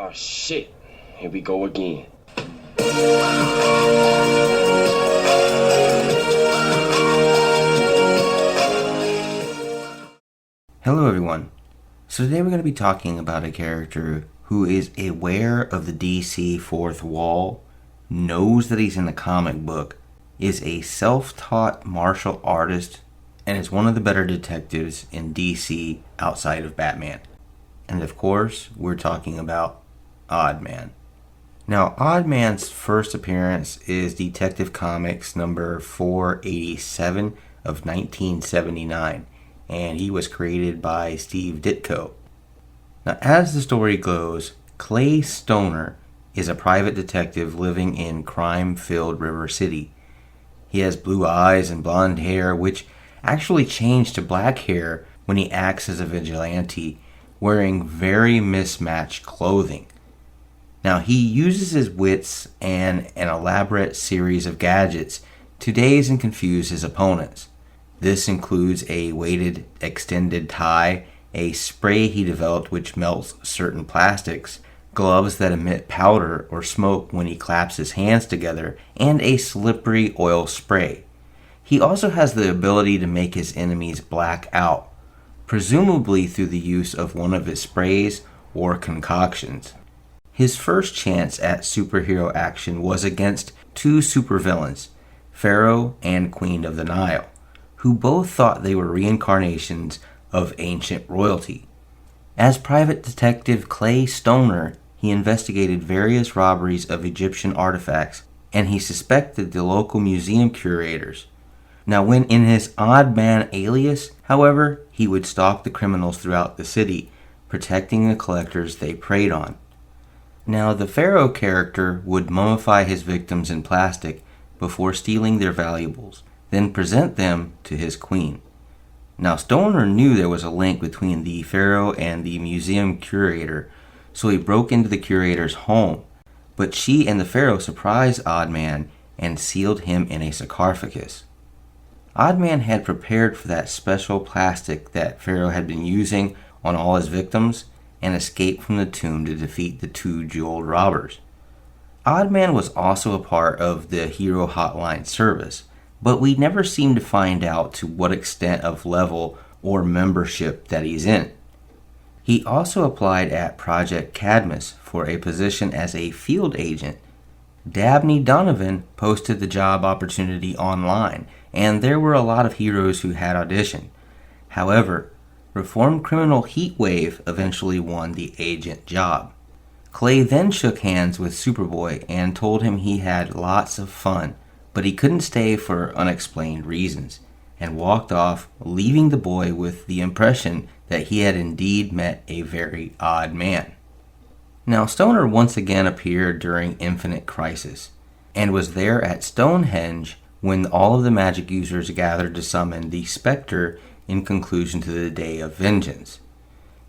Oh shit, here we go again. Hello everyone. So today we're going to be talking about a character who is aware of the DC fourth wall, knows that he's in a comic book, is a self-taught martial artist, and is one of the better detectives in DC outside of Batman. And of course, we're talking about Oddman. Now, Oddman's first appearance is Detective Comics number 487 of 1979, and he was created by Steve Ditko. Now, as the story goes, Clay Stoner is a private detective living in crime-filled River City. He has blue eyes and blonde hair, which actually changed to black hair when he acts as a vigilante, wearing very mismatched clothing. Now, he uses his wits and an elaborate series of gadgets to daze and confuse his opponents. This includes a weighted extended tie, a spray he developed which melts certain plastics, gloves that emit powder or smoke when he claps his hands together, and a slippery oil spray. He also has the ability to make his enemies black out, presumably through the use of one of his sprays or concoctions. His first chance at superhero action was against two supervillains, Pharaoh and Queen of the Nile, who both thought they were reincarnations of ancient royalty. As private detective Clay Stoner, he investigated various robberies of Egyptian artifacts, and he suspected the local museum curators. Now, when in his Oddman alias, however, he would stalk the criminals throughout the city, protecting the collectors they preyed on. Now, the Pharaoh character would mummify his victims in plastic before stealing their valuables, then present them to his queen. Now, Stoner knew there was a link between the Pharaoh and the museum curator, so he broke into the curator's home, but she and the Pharaoh surprised Oddman and sealed him in a sarcophagus. Oddman had prepared for that special plastic that Pharaoh had been using on all his victims and escaped from the tomb to defeat the two jeweled robbers. Oddman was also a part of the Hero Hotline service, but we never seem to find out to what extent of level or membership that he's in. He also applied at Project Cadmus for a position as a field agent. Dabney Donovan posted the job opportunity online, and there were a lot of heroes who had auditioned. However, reformed criminal Heatwave eventually won the agent job. Clay then shook hands with Superboy and told him he had lots of fun, but he couldn't stay for unexplained reasons, and walked off, leaving the boy with the impression that he had indeed met a very odd man. Now, Stoner once again appeared during Infinite Crisis, and was there at Stonehenge when all of the magic users gathered to summon the Spectre in conclusion to the Day of Vengeance.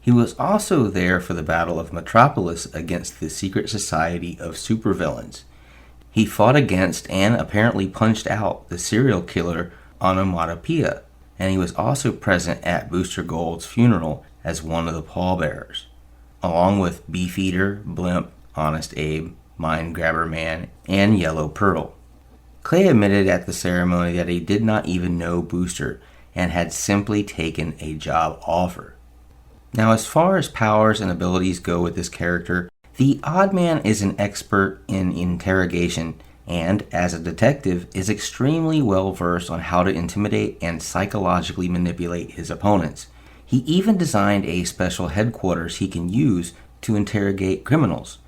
He was also there for the Battle of Metropolis against the secret society of supervillains. He fought against and apparently punched out the serial killer Onomatopoeia, and he was also present at Booster Gold's funeral as one of the pallbearers, along with Beefeater, Blimp, Honest Abe, Mind Grabber Man, and Yellow Pearl. Clay admitted at the ceremony that he did not even know Booster and had simply taken a job offer. Now, as far as powers and abilities go with this character, the Oddman is an expert in interrogation and, as a detective, is extremely well versed on how to intimidate and psychologically manipulate his opponents. He even designed a special headquarters he can use to interrogate criminals.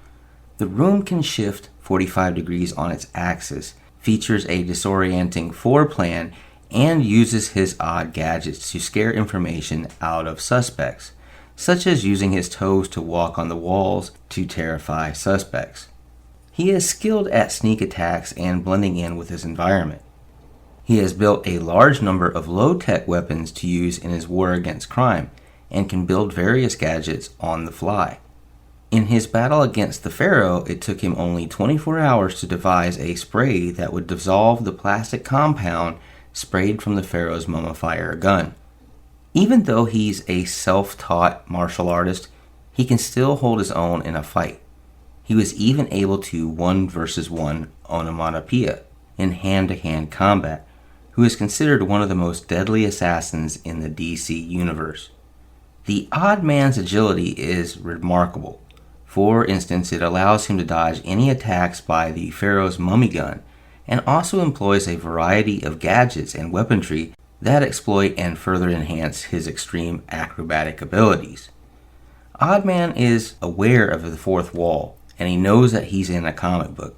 The room can shift 45 degrees on its axis, features a disorienting floor plan, and uses his odd gadgets to scare information out of suspects, such as using his toes to walk on the walls to terrify suspects. He is skilled at sneak attacks and blending in with his environment. He has built a large number of low-tech weapons to use in his war against crime, and can build various gadgets on the fly. In his battle against the Pharaoh, it took him only 24 hours to devise a spray that would dissolve the plastic compound sprayed from the Pharaoh's mummifier gun. Even though he's a self-taught martial artist, he can still hold his own in a fight. He was even able to 1-versus-1 onomatopoeia in hand-to-hand combat, who is considered one of the most deadly assassins in the DC universe. The Odd Man's agility is remarkable. For instance, it allows him to dodge any attacks by the Pharaoh's mummy gun, and also employs a variety of gadgets and weaponry that exploit and further enhance his extreme acrobatic abilities. Oddman is aware of the fourth wall, and he knows that he's in a comic book.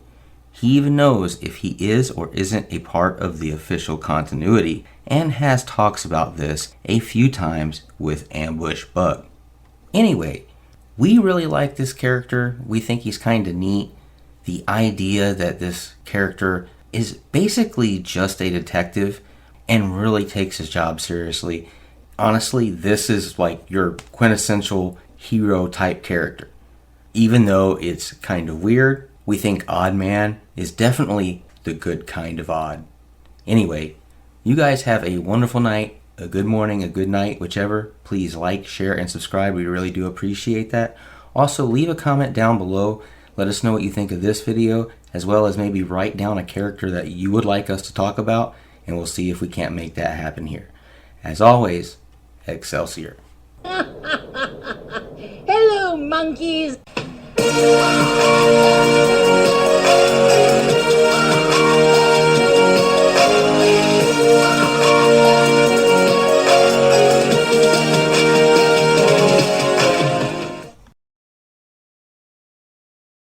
He even knows if he is or isn't a part of the official continuity, and has talks about this a few times with Ambush Bug. Anyway, we really like this character. We think he's kind of neat. The idea that this character is basically just a detective and really takes his job seriously. Honestly, this is like your quintessential hero type character. Even though it's kind of weird, we think Odd Man is definitely the good kind of odd. Anyway, you guys have a wonderful night, a good morning, a good night, whichever. Please like, share, and subscribe. We really do appreciate that. Also, leave a comment down below. Let us know what you think of this video, as well as maybe write down a character that you would like us to talk about, and we'll see if we can't make that happen here. As always, Excelsior. Hello, monkeys!